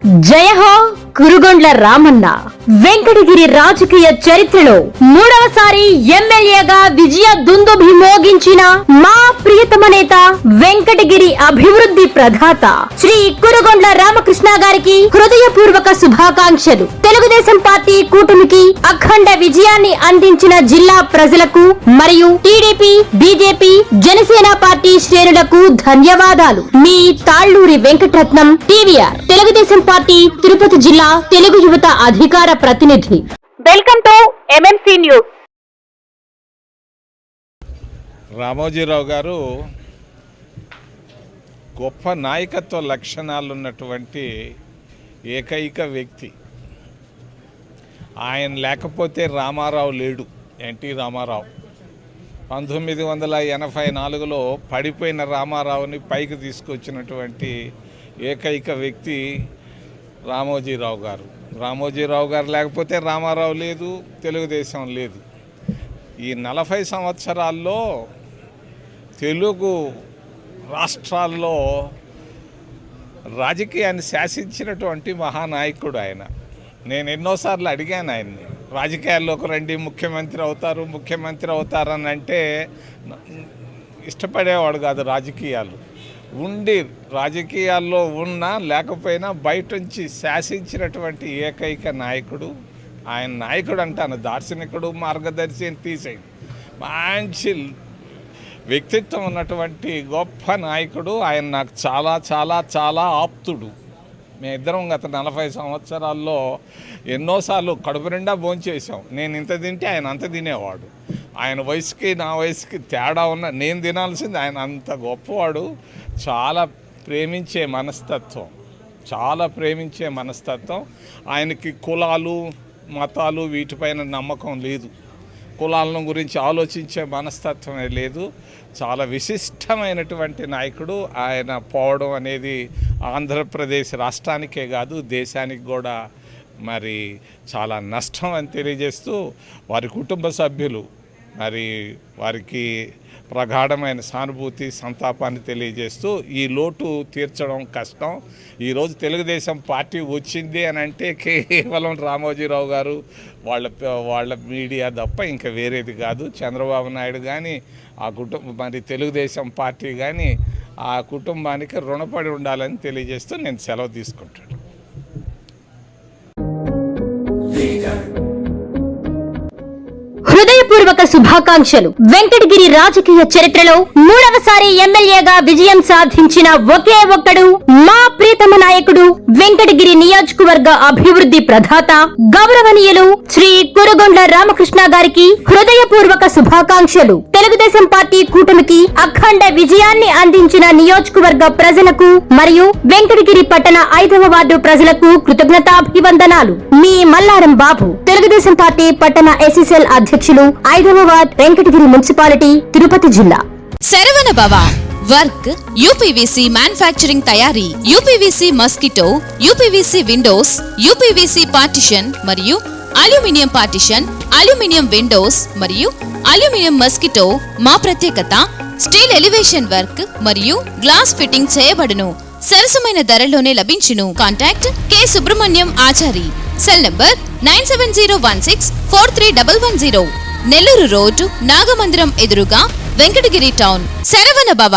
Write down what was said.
జయ హో కురుగొండ్ల రామన్న. వెంకటగిరి రాజకీయ చరిత్రలో మూడవసారి ఎమ్మెల్యేగా విజయ దుందుభి మోగించిన మా ప్రియతమ నేత, వెంకటగిరి అభివృద్ధి ప్రదాత శ్రీ కురుగొండ్ల రామకృష్ణ గారికి హృదయపూర్వక శుభాకాంక్షలు. తెలుగుదేశం పార్టీ కూటమికి అఖండ విజయాన్ని అందించిన జిల్లా ప్రజలకు మరియు టీడీపీ, బీజేపీ, జనసేన పార్టీ శ్రేణులకు ధన్యవాదాలు. మీ తాళ్లూరి వెంకటరత్నం, టీవీఆర్, తెలుగుదేశం పార్టీ తిరుపతి జిల్లా తెలుగు యువత అధికార ప్రతినిధి. Welcome to MMC news. Ramoji Rao గారు గొప్ప నాయకత్వ లక్షణాలు ఉన్నటువంటి ఏకైక వ్యక్తి. ఆయన లేకపోతే రామారావు లేడు. ఎన్టీ రామారావు 1984లో పడిపోయిన రామారావుని పైకి తీసుకొచ్చినటువంటి ఏకైక వ్యక్తి రామోజీరావు గారు. రామోజీరావు గారు లేకపోతే రామారావు లేదు, తెలుగుదేశం లేదు. ఈ 40 సంవత్సరాల్లో తెలుగు రాష్ట్రాల్లో రాజకీయాన్ని శాసించినటువంటి మహానాయకుడు ఆయన. నేను ఎన్నోసార్లు అడిగాను ఆయన్ని, రాజకీయాల్లోకి రండి, ముఖ్యమంత్రి అవుతారని అంటే ఇష్టపడేవాడు కాదు. రాజకీయాల్లో ఉన్నా లేకపోయినా బయట నుంచి శాసించినటువంటి ఏకైక నాయకుడు ఆయన. నాయకుడు అంటాను, దార్శనికుడు, మార్గదర్శి అని తీసేయండి. మంచి వ్యక్తిత్వం ఉన్నటువంటి గొప్ప నాయకుడు ఆయన. నాకు చాలా చాలా చాలా ఆప్తుడు. మేమిద్దరం గత 40 సంవత్సరాల్లో ఎన్నోసార్లు కడుపు నిండా భోంచేసాం. నేను ఇంత తింటే ఆయన అంత తినేవాడు. ఆయన వయసుకి నా వయసుకి తేడా ఉన్న నేను తినాల్సింది, ఆయన అంత గొప్పవాడు. చాలా ప్రేమించే మనస్తత్వం. ఆయనకి కులాలు, మతాలు వీటిపైన నమ్మకం లేదు. కులాలను గురించి ఆలోచించే మనస్తత్వమే లేదు. చాలా విశిష్టమైనటువంటి నాయకుడు ఆయన. పోవడం అనేది ఆంధ్రప్రదేశ్ రాష్ట్రానికే కాదు, దేశానికి కూడా మరి చాలా నష్టం అని తెలియజేస్తూ, వారి కుటుంబ సభ్యులు మరి వారికి ప్రగాఢమైన సానుభూతి, సంతాపాన్ని తెలియజేస్తూ, ఈ లోటు తీర్చడం కష్టం. ఈరోజు తెలుగుదేశం పార్టీ వచ్చింది అని అంటే కేవలం రామోజీరావు గారు వాళ్ళ మీడియా తప్ప ఇంకా వేరేది కాదు. చంద్రబాబు నాయుడు కానీ మరి తెలుగుదేశం పార్టీ కానీ ఆ కుటుంబానికి రుణపడి ఉండాలని తెలియజేస్తూ నేను సెలవు తీసుకుంటాను. హృదయపూర్వక శుభాకాంక్షలు. వెంకటగిరి రాజకీయ చరిత్రలో మూడవసారి ఎమ్మెల్యేగా విజయం సాధించిన ఒకే ఒక్కడు మా ప్రియతమ నాయకుడు, వెంకటగిరి నియోజకవర్గ అభివృద్ధి ప్రదాత గౌరవనీయులు శ్రీ కురుగొండ్ల రామకృష్ణ గారికి హృదయపూర్వక శుభాకాంక్షలు. తెలుగుదేశం పార్టీ కూటమికి అఖండ విజయాన్ని అందించిన నియోజకవర్గ ప్రజలకు మరియు వెంకటగిరి పట్టణ 5వ వార్డు ప్రజలకు కృతజ్ఞతాభివందనాలు. మీ మల్లారం బాబు, తెలుగుదేశం పార్టీ పట్టణ ఎస్ఎస్ఎల్ అధ్యక్షులు, 5వ వార్డ్, వెంకటగిరి మున్సిపాలిటీ, తిరుపతి జిల్లా. శరవణ భవ వర్క్ యూపీవీసీ మ్యానుఫ్యాక్చరింగ్ తయారీ, UPVC mosquito, UPVC Windows, UPVC partition మరియు అల్యూమినియం పార్టిషన్, అల్యూమినియం విండోస్ మరియు అల్యూమినియం మస్కిటో. మా ప్రత్యేకత స్టీల్ ఎలివేషన్ వర్క్ మరియు గ్లాస్ ఫిట్టింగ్ చేయబడును. సరసమైన ధరలోనే లభించును. Contact K Subrahmanyam Achari. Cell number 9701643110. Nellore road, Nagamandiram ఎదురుగా, వెంకటగిరి టౌన్. శరవణ భవ.